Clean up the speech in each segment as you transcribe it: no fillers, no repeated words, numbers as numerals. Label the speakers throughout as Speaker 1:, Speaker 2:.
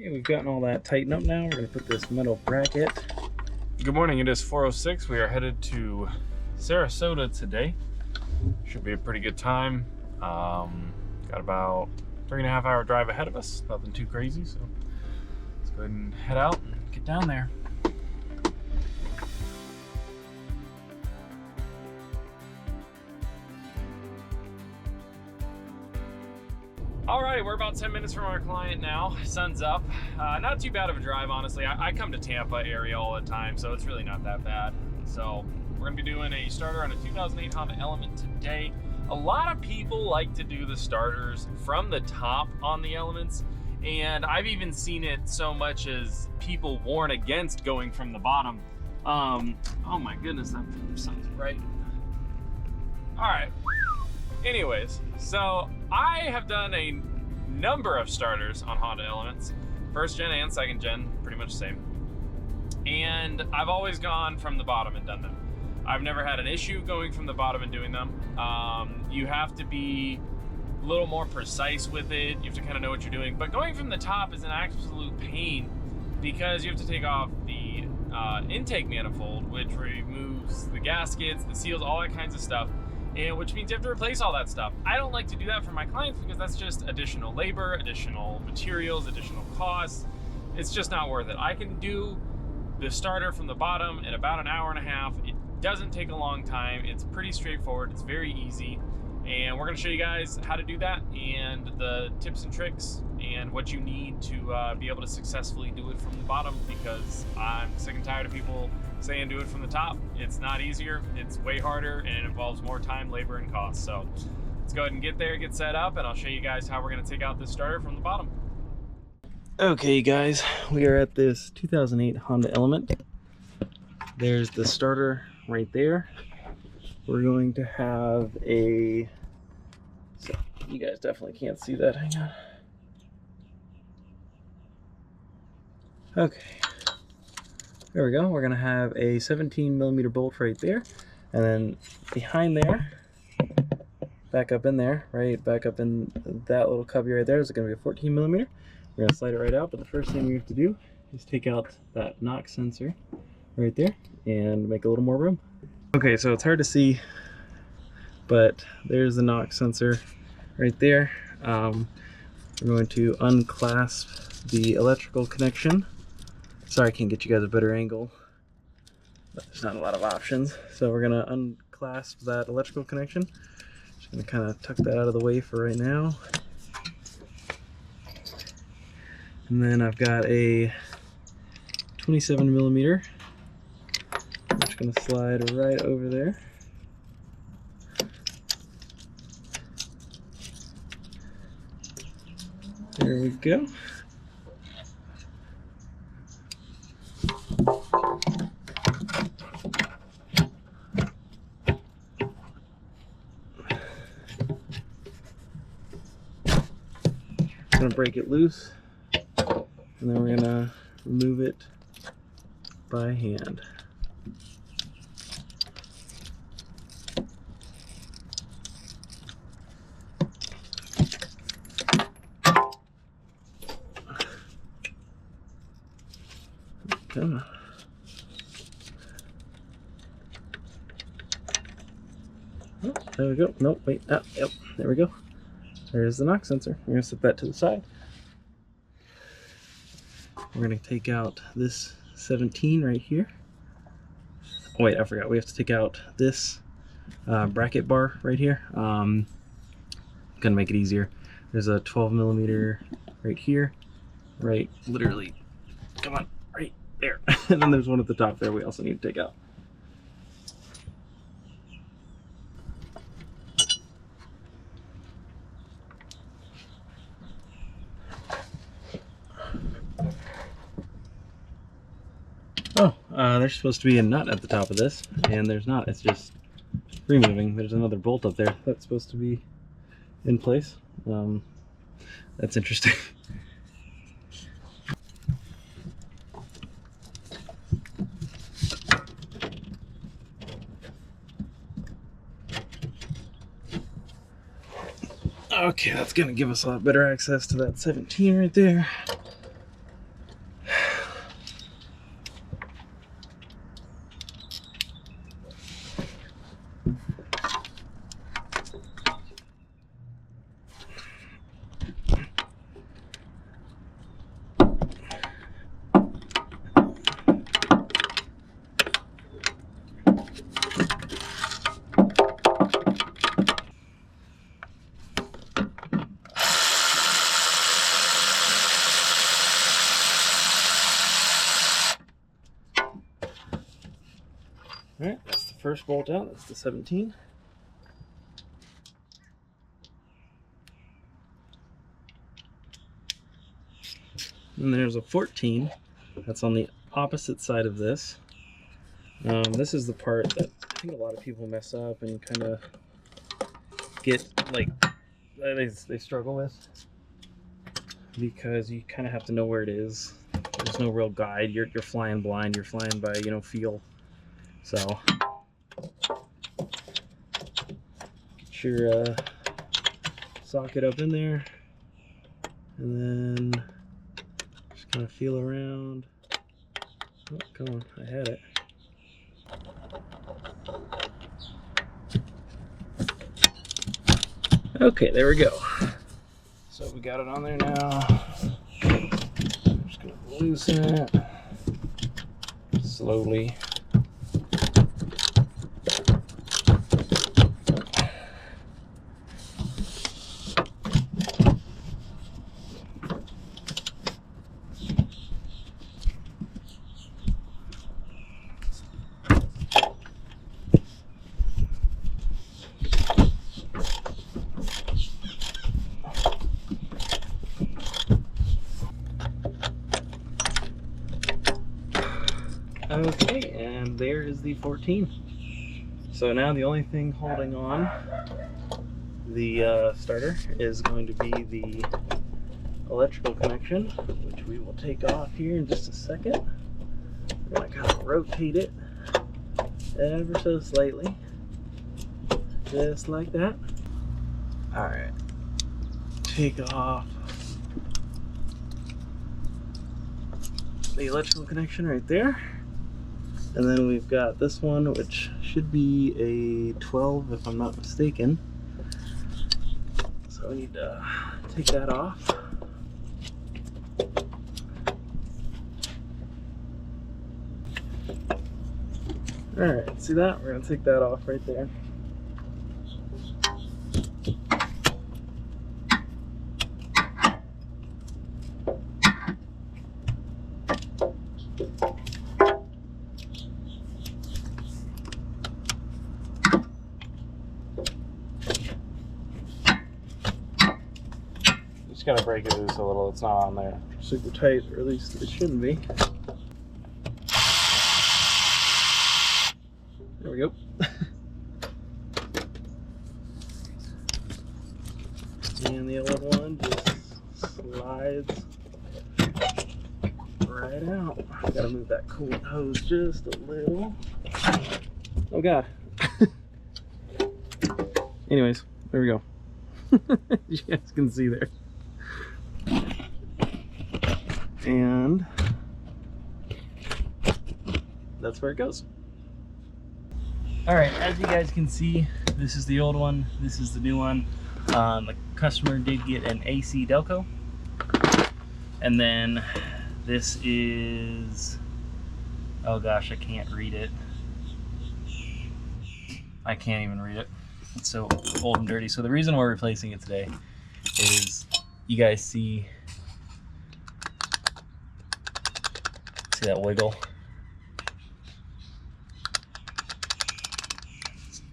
Speaker 1: Okay, we've gotten all that tightened up now. We're going to put this metal bracket.
Speaker 2: Good morning, it is 4:06. We are headed to Sarasota today. Should be a pretty good time. Got about 3.5 hour drive ahead of us. Nothing too crazy, so let's go ahead and head out and get down there. All right, we're about 10 minutes from our client now. Sun's up. Not too bad of a drive, honestly. I come to Tampa area all the time, so it's really not that bad. So we're gonna be doing a starter on a 2008 Honda Element today. A lot of people like to do the starters from the top on the Elements, and I've even seen it so much as people warn against going from the bottom. Oh my goodness, that sun's bright. All right. Anyways, so I have done a number of starters on Honda Elements, first gen and second gen, pretty much the same. And I've always gone from the bottom and done them. I've never had an issue going from the bottom and doing them. You have to be a little more precise with it. You have to kind of know what you're doing. But going from the top is an absolute pain because you have to take off the intake manifold, which removes the gaskets, the seals, all that kinds of stuff. And which means you have to replace all that stuff. I don't like to do that for my clients because that's just additional labor, additional materials, additional costs. It's just not worth it. I can do the starter from the bottom in about an hour and a half. It doesn't take a long time. It's pretty straightforward. It's very easy. And we're gonna show you guys how to do that and the tips and tricks and what you need to be able to successfully do it from the bottom, because I'm sick and tired of people saying do it from the top. It's not easier, it's way harder, and it involves more time, labor, and cost. So let's go ahead and get there, get set up, and I'll show you guys how we're gonna take out this starter from the bottom.
Speaker 1: Okay guys, we are at this 2008 Honda Element. There's the starter right there. We're going to have a, so you guys definitely can't see that, hang on. Okay, there we go. We're gonna have a 17mm bolt right there, and then behind there, back up in there, right back up in that little cubby right there, is gonna be a 14mm. We're gonna slide it right out, but the first thing we have to do is take out that knock sensor right there and make a little more room. Okay, so it's hard to see, but there's the knock sensor right there. We're going to unclasp the electrical connection. Sorry I can't get you guys a better angle, but there's not a lot of options. So we're gonna unclasp that electrical connection. Just gonna kind of tuck that out of the way for right now. And then I've got a 27mm. I'm just gonna slide right over there. There we go. Gonna break it loose, and then we're gonna remove it by hand. Come on. Oh, there we go. Nope, wait. Ah, yep, there we go. There's the knock sensor. We're gonna set that to the side. We're gonna take out this 17 right here. Oh, wait, I forgot. We have to take out this bracket bar right here. Gonna make it easier. There's a 12mm right here. Right, literally. Come on, right there. And then there's one at the top there we also need to take out. Oh, there's supposed to be a nut at the top of this, and there's not. It's just removing. There's another bolt up there that's supposed to be in place. That's interesting. Okay, that's gonna give us a lot better access to that 17 right there. All right, that's the first bolt out. That's the 17. And there's a 14. That's on the opposite side of this. This is the part that I think a lot of people mess up and kind of get, like, they struggle with, because you kind of have to know where it is. There's no real guide. You're flying blind. You're flying by, you know, feel. So get your socket up in there, and then just kind of feel around. Oh, come on, I had it. Okay, there we go. So we got it on there now. I'm just gonna loosen it slowly. Okay, and there is the 14. So now the only thing holding on the starter is going to be the electrical connection, which we will take off here in just a second. We're going to kind of rotate it ever so slightly, just like that. All right, take off the electrical connection right there. And then we've got this one, which should be a 12 if I'm not mistaken. So I need to take that off. Alright, see that? We're going to take that off right there. Just gotta break it loose a little. It's not on there super tight, or at least it shouldn't be. There we go. And the other one just slides right out. Gotta move that coolant hose just a little. Oh god. Anyways, there we go. You guys can see there. And that's where it goes. All right, as you guys can see, this is the old one, this is the new one. The customer did get an AC Delco. And then this is, oh gosh, I can't read it. I can't even read it. It's so old and dirty. So the reason we're replacing it today is, you guys see that wiggle?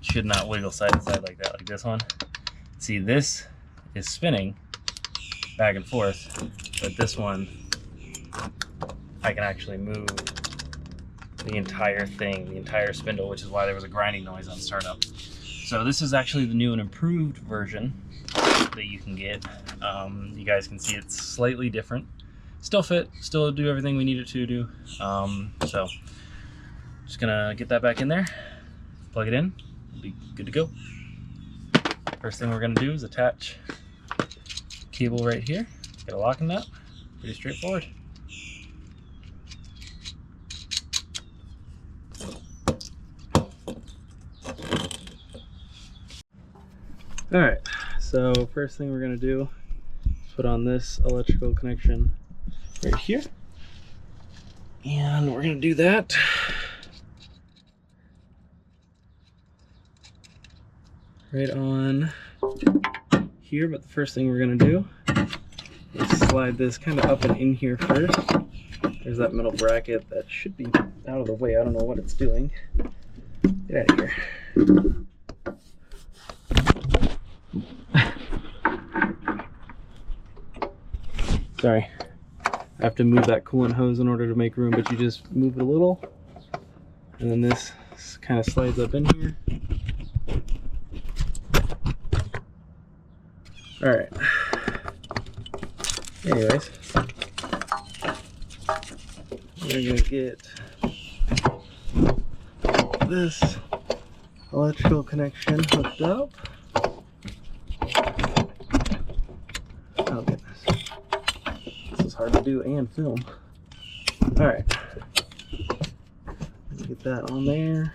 Speaker 1: Should not wiggle side to side like that, like this one. See, this is spinning back and forth, but this one, I can actually move the entire thing, the entire spindle, which is why there was a grinding noise on startup. So this is actually the new and improved version that you can get. You guys can see it's slightly different. Still fit, still do everything we need it to do. So just gonna get that back in there, plug it in, we'll be good to go. First thing we're gonna do is attach cable right here, get a locking nut, pretty straightforward. All right, so first thing we're gonna do is put on this electrical connection right here, and we're gonna do that right on here. But the first thing we're gonna do is slide this kind of up and in here first. There's that metal bracket that should be out of the way. I don't know what it's doing. Get out of here. Sorry. I have to move that coolant hose in order to make room, but you just move it a little. And then this kind of slides up in here. All right. Anyways, we're gonna get this electrical connection hooked up. Oh goodness, this is hard to do and film. All right, get that on there.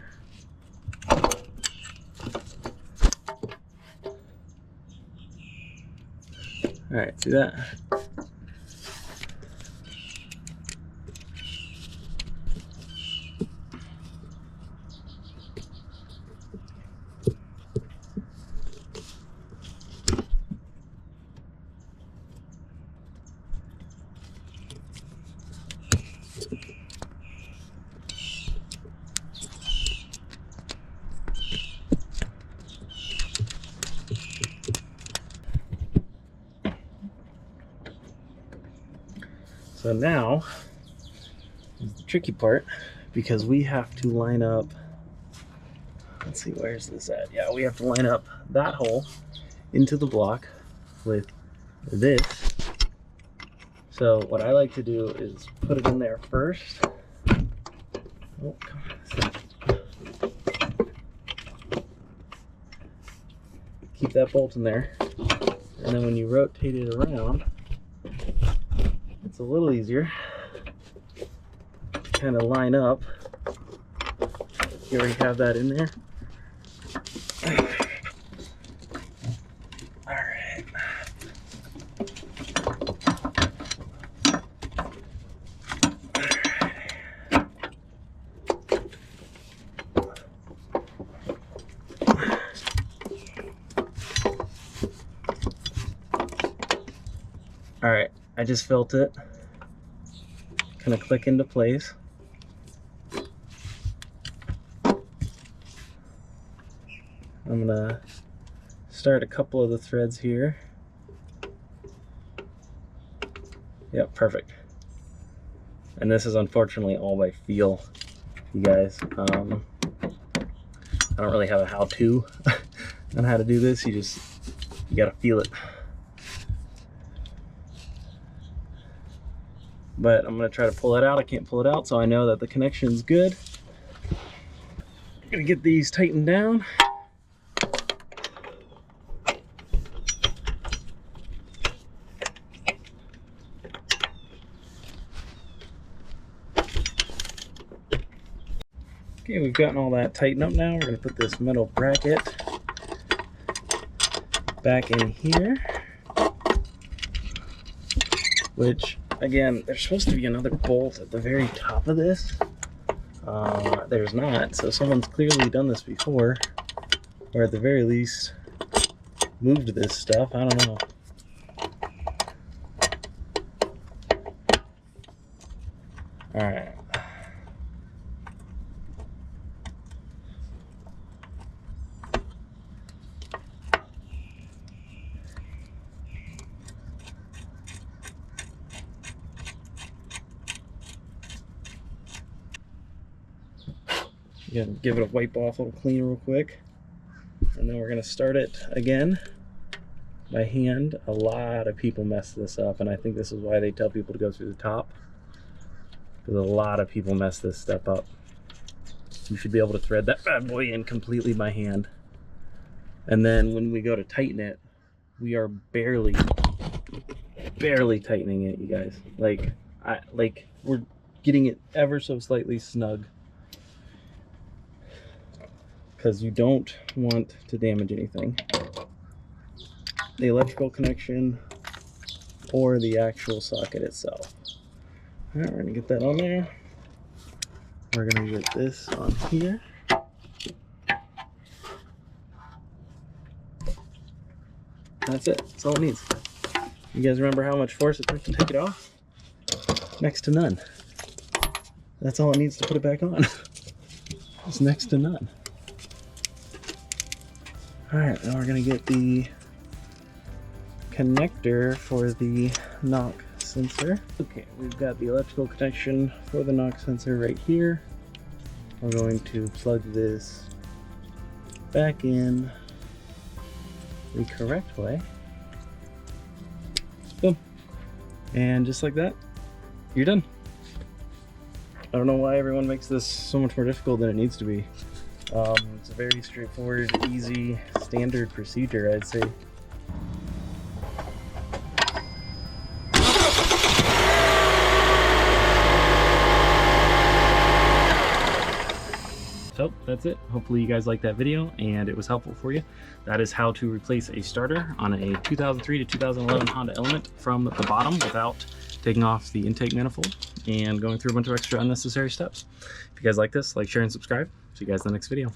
Speaker 1: All right, see that? So now is the tricky part, because we have to line up, let's see, where's this at? Yeah, we have to line up that hole into the block with this. So what I like to do is put it in there first. Oh, come on. Keep that bolt in there. And then when you rotate it around, it's a little easier to kind of line up. You already have that in there. All right. All right, I just felt it kind of click into place. I'm gonna start a couple of the threads here. Yep, perfect. And this is unfortunately all by feel, you guys. I don't really have a how-to on how to do this. You gotta feel it. But I'm gonna try to pull it out. I can't pull it out, so I know that the connection's good. I'm gonna get these tightened down. Okay, we've gotten all that tightened up now. We're gonna put this metal bracket back in here, which, again, there's supposed to be another bolt at the very top of this. There's not, so someone's clearly done this before, or at the very least moved this stuff. I don't know. All right. Again, give it a wipe off, a little clean real quick. And then we're gonna start it again by hand. A lot of people mess this up, and I think this is why they tell people to go through the top, because a lot of people mess this step up. You should be able to thread that bad boy in completely by hand. And then when we go to tighten it, we are barely tightening it, you guys. Like we're getting it ever so slightly snug, because you don't want to damage anything. The electrical connection or the actual socket itself. All right, we're gonna get that on there. We're gonna get this on here. That's it, that's all it needs. You guys remember how much force it took to take it off? Next to none. That's all it needs to put it back on. It's next to none. All right, now we're gonna get the connector for the knock sensor. Okay, we've got the electrical connection for the knock sensor right here. We're going to plug this back in the correct way. Boom. And just like that, you're done. I don't know why everyone makes this so much more difficult than it needs to be. It's a very straightforward, easy, standard procedure, I'd say. So that's it. Hopefully you guys liked that video and it was helpful for you. That is how to replace a starter on a 2003 to 2011 Honda Element from the bottom without taking off the intake manifold and going through a bunch of extra unnecessary steps. If you guys like this, like, share, and subscribe. See you guys in the next video.